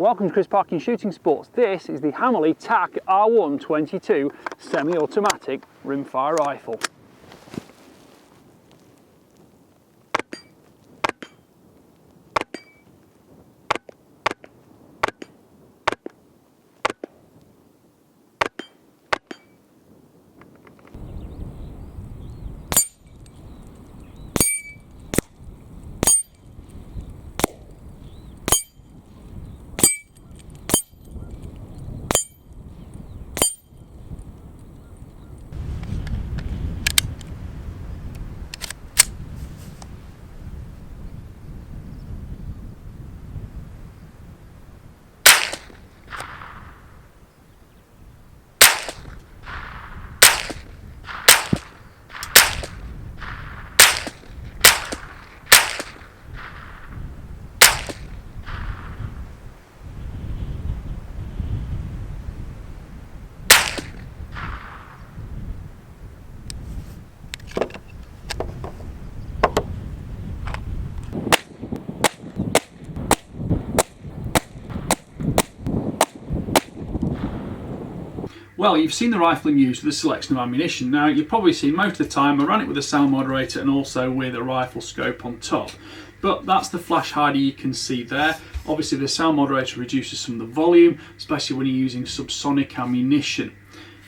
Welcome to Chris Parkin Shooting Sports. This is the Hammerli Tac R1 22 semi-automatic rimfire rifle. Well, you've seen the rifle in use with a selection of ammunition. Now, you've probably seen most of the time I ran it with a sound moderator and also with a rifle scope on top. But that's the flash hider you can see there. Obviously, the sound moderator reduces some of the volume, especially when you're using subsonic ammunition.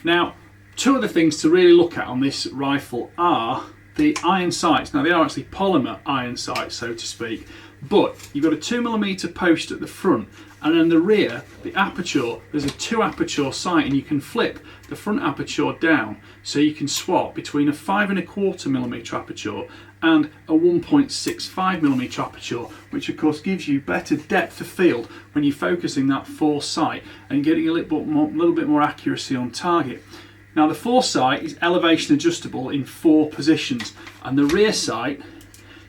Now, two other things to really look at on this rifle are the iron sights. Now, they are actually polymer iron sights, so to speak, but you've got a 2mm post at the front, and in the rear, the aperture, there's a 2 aperture sight, and you can flip the front aperture down so you can swap between a 5.25mm aperture and a 1.65mm aperture, which of course gives you better depth of field when you're focusing that foresight and getting a little bit more accuracy on target. Now, the foresight is elevation adjustable in 4 positions, and the rear sight,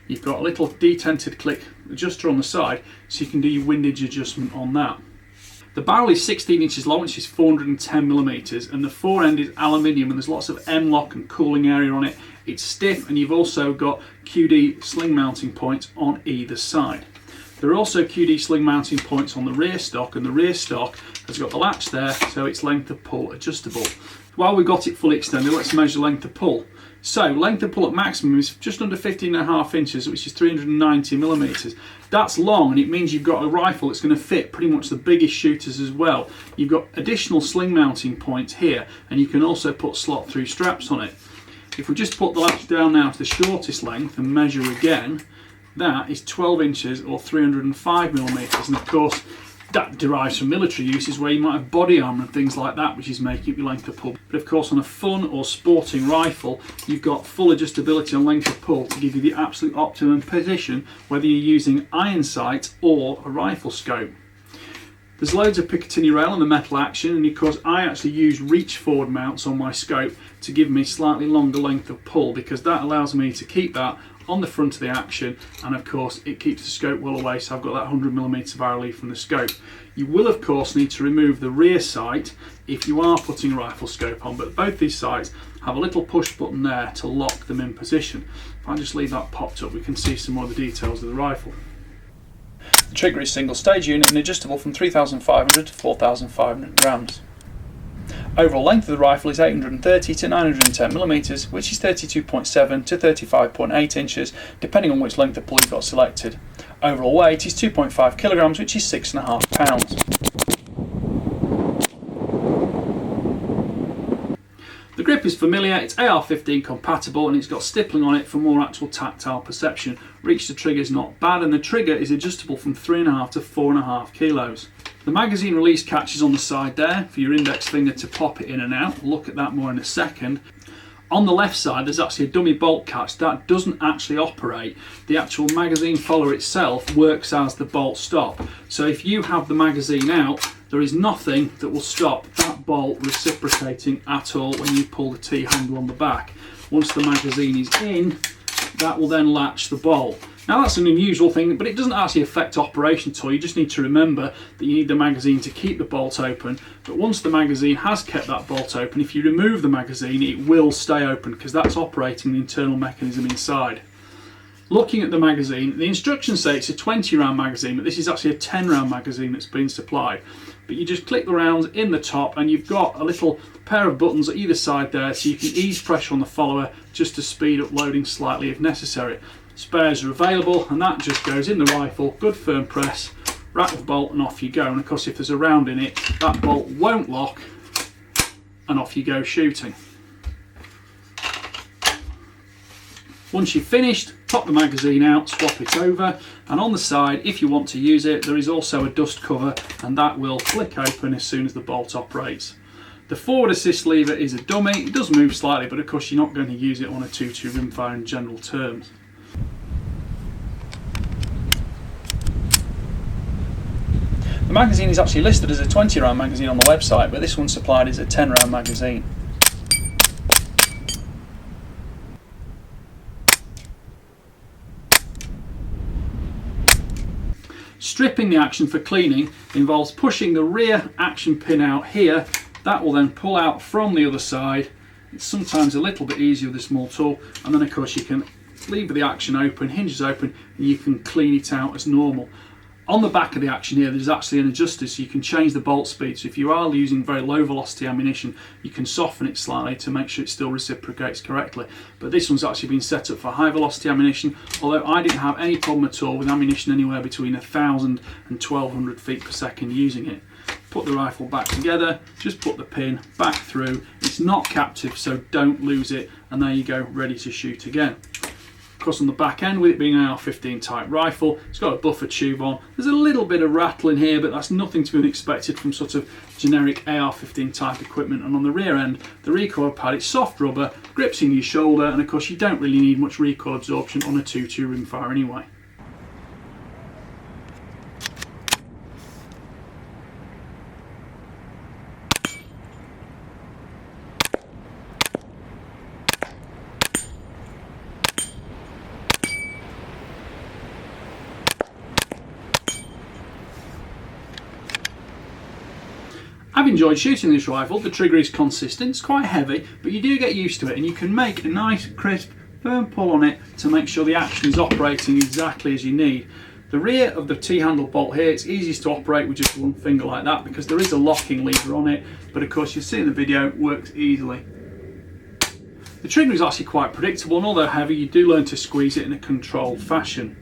you've got a little detented click adjuster on the side, so you can do your windage adjustment on that. The barrel is 16 inches long, which is 410mm, and the fore end is aluminium, and there's lots of M-lock and cooling area on it. It's stiff, and you've also got QD sling mounting points on either side. There are also QD sling mounting points on the rear stock, and the rear stock has got the latch there, so it's length of pull adjustable. While we've got it fully extended, let's measure length of pull. So, length of pull at maximum is just under 15.5 inches, which is 390mm. That's long, and it means you've got a rifle that's going to fit pretty much the biggest shooters as well. You've got additional sling mounting points here, and you can also put slot through straps on it. If we just put the latch down now to the shortest length and measure again, that is 12 inches or 305mm, and of course that derives from military uses where you might have body armour and things like that, which is making up your length of pull. But of course, on a fun or sporting rifle, you've got full adjustability on length of pull to give you the absolute optimum position, whether you're using iron sights or a rifle scope. There's loads of Picatinny rail on the metal action, and of course I actually use reach forward mounts on my scope to give me slightly longer length of pull, because that allows me to keep that on the front of the action, and of course it keeps the scope well away, so I've got that 100mm barrel lead from the scope. You will of course need to remove the rear sight if you are putting a rifle scope on, but both these sights have a little push button there to lock them in position. If I just leave that popped up, we can see some more of the details of the rifle. The trigger is single stage unit and adjustable from 3,500 to 4,500 grams. Overall length of the rifle is 830 to 910mm, which is 32.7 to 35.8 inches, depending on which length of pull you've got selected. Overall weight is 2.5 kilograms, which is 6.5 pounds. The grip is familiar, it's AR-15 compatible, and it's got stippling on it for more actual tactile perception. Reach to trigger is not bad, and the trigger is adjustable from 3.5 to 4.5 kilos. The magazine release catch is on the side there for your index finger to pop it in and out. We'll look at that more in a second. On the left side there's actually a dummy bolt catch that doesn't actually operate. The actual magazine follower itself works as the bolt stop. So if you have the magazine out, there is nothing that will stop that bolt reciprocating at all when you pull the T-handle on the back. Once the magazine is in, that will then latch the bolt. Now that's an unusual thing, but it doesn't actually affect operation at all. You just need to remember that you need the magazine to keep the bolt open. But once the magazine has kept that bolt open, if you remove the magazine, it will stay open because that's operating the internal mechanism inside. Looking at the magazine, the instructions say it's a 20 round magazine, but this is actually a 10 round magazine that's been supplied. But you just click the rounds in the top and you've got a little pair of buttons at either side there, so you can ease pressure on the follower just to speed up loading slightly if necessary. Spares are available, and that just goes in the rifle, good firm press, rack the bolt and off you go. And of course if there's a round in it, that bolt won't lock and off you go shooting. Once you've finished, pop the magazine out, swap it over, and on the side, if you want to use it, there is also a dust cover, and that will flick open as soon as the bolt operates. The forward assist lever is a dummy. It does move slightly, but of course you're not going to use it on a 2.2 rimfire in general terms. The magazine is actually listed as a 20 round magazine on the website, but this one's supplied as a 10 round magazine. Stripping the action for cleaning involves pushing the rear action pin out here. That will then pull out from the other side. It's sometimes a little bit easier with a small tool, and then of course you can leave the action open, hinges open, and you can clean it out as normal. On the back of the action here, there's actually an adjuster, so you can change the bolt speed. So if you are using very low velocity ammunition, you can soften it slightly to make sure it still reciprocates correctly. But this one's actually been set up for high velocity ammunition, although I didn't have any problem at all with ammunition anywhere between 1,000 and 1,200 feet per second using it. Put the rifle back together, just put the pin back through. It's not captive, so don't lose it, and there you go, ready to shoot again. Of course, on the back end, with it being an AR-15 type rifle, it's got a buffer tube on. There's a little bit of rattling here, but that's nothing to be expected from sort of generic AR-15 type equipment. And on the rear end, the recoil pad, it's soft rubber, grips in your shoulder, and of course you don't really need much recoil absorption on a 2.2 rimfire anyway. I've enjoyed shooting this rifle. The trigger is consistent, it's quite heavy, but you do get used to it, and you can make a nice, crisp, firm pull on it to make sure the action is operating exactly as you need. The rear of the T-handle bolt here, it's easiest to operate with just one finger like that because there is a locking lever on it, but of course you'll see in the video, it works easily. The trigger is actually quite predictable, and although heavy, you do learn to squeeze it in a controlled fashion.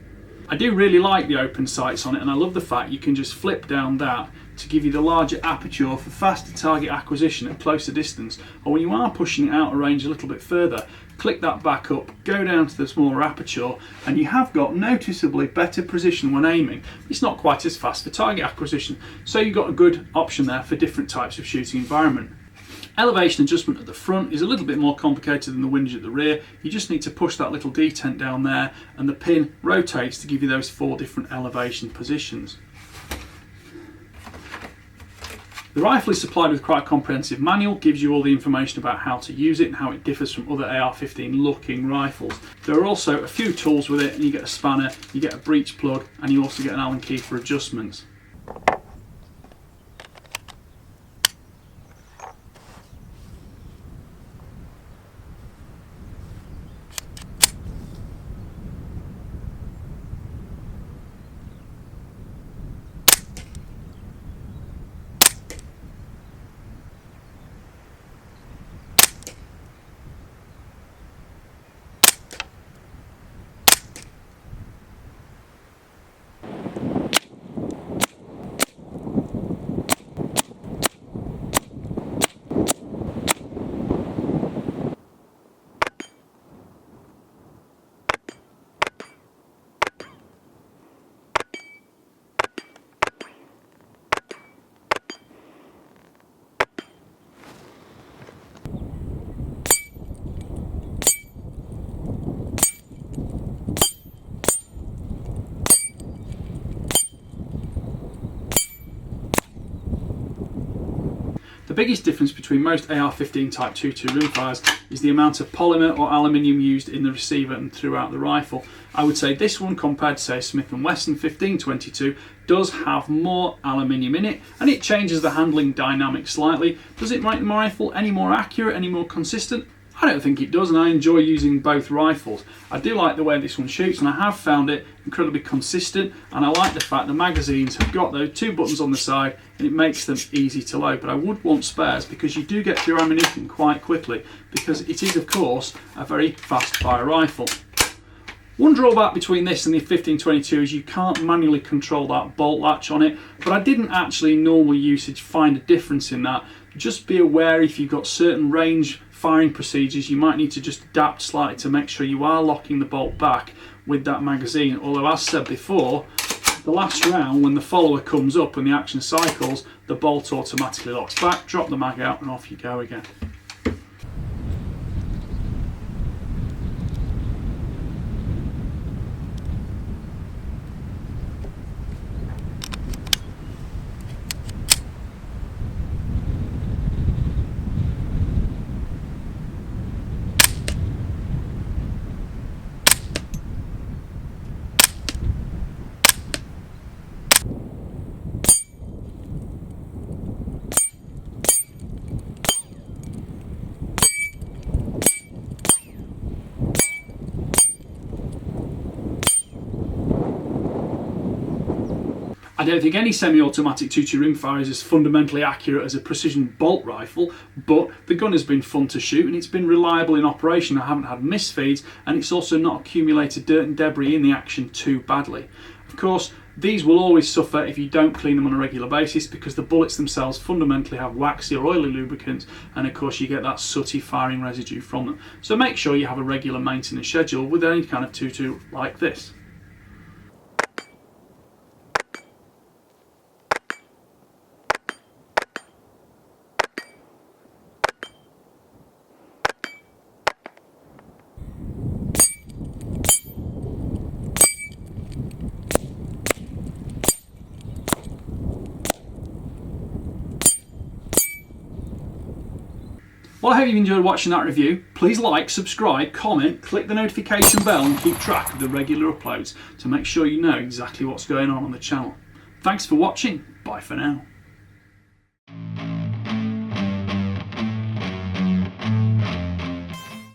I do really like the open sights on it, and I love the fact you can just flip down that to give you the larger aperture for faster target acquisition at closer distance, or when you are pushing it out of range a little bit further, click that back up, go down to the smaller aperture, and you have got noticeably better precision when aiming. It's not quite as fast for target acquisition, so you've got a good option there for different types of shooting environment. Elevation adjustment at the front is a little bit more complicated than the windage at the rear. You just need to push that little detent down there, and the pin rotates to give you those 4 different elevation positions. The rifle is supplied with quite a comprehensive manual, gives you all the information about how to use it and how it differs from other AR-15 looking rifles. There are also a few tools with it, and you get a spanner, you get a breech plug, and you also get an Allen key for adjustments. The biggest difference between most AR-15 Type 2.2 rimfires is the amount of polymer or aluminium used in the receiver and throughout the rifle. I would say this one, compared to say Smith & Wesson 1522, does have more aluminium in it, and it changes the handling dynamic slightly. Does it make the rifle any more accurate, any more consistent? I don't think it does, and I enjoy using both rifles. I do like the way this one shoots, and I have found it incredibly consistent, and I like the fact the magazines have got those 2 buttons on the side and it makes them easy to load. But I would want spares because you do get through ammunition quite quickly, because it is of course a very fast fire rifle. One drawback between this and the 1522 is you can't manually control that bolt latch on it, but I didn't actually in normal usage find a difference in that. Just be aware if you've got certain range firing procedures, you might need to just adapt slightly to make sure you are locking the bolt back with that magazine. Although, as said before, the last round when the follower comes up and the action cycles, the bolt automatically locks back, drop the mag out and off you go again. I don't think any semi-automatic 2-2 rimfire is as fundamentally accurate as a precision bolt rifle, but the gun has been fun to shoot and it's been reliable in operation. I haven't had misfeeds, and it's also not accumulated dirt and debris in the action too badly. Of course, these will always suffer if you don't clean them on a regular basis, because the bullets themselves fundamentally have waxy or oily lubricants, and of course you get that sooty firing residue from them. So make sure you have a regular maintenance schedule with any kind of 2-2 like this. Well, I hope you've enjoyed watching that review. Please like, subscribe, comment, click the notification bell and keep track of the regular uploads to make sure you know exactly what's going on the channel. Thanks for watching. Bye for now.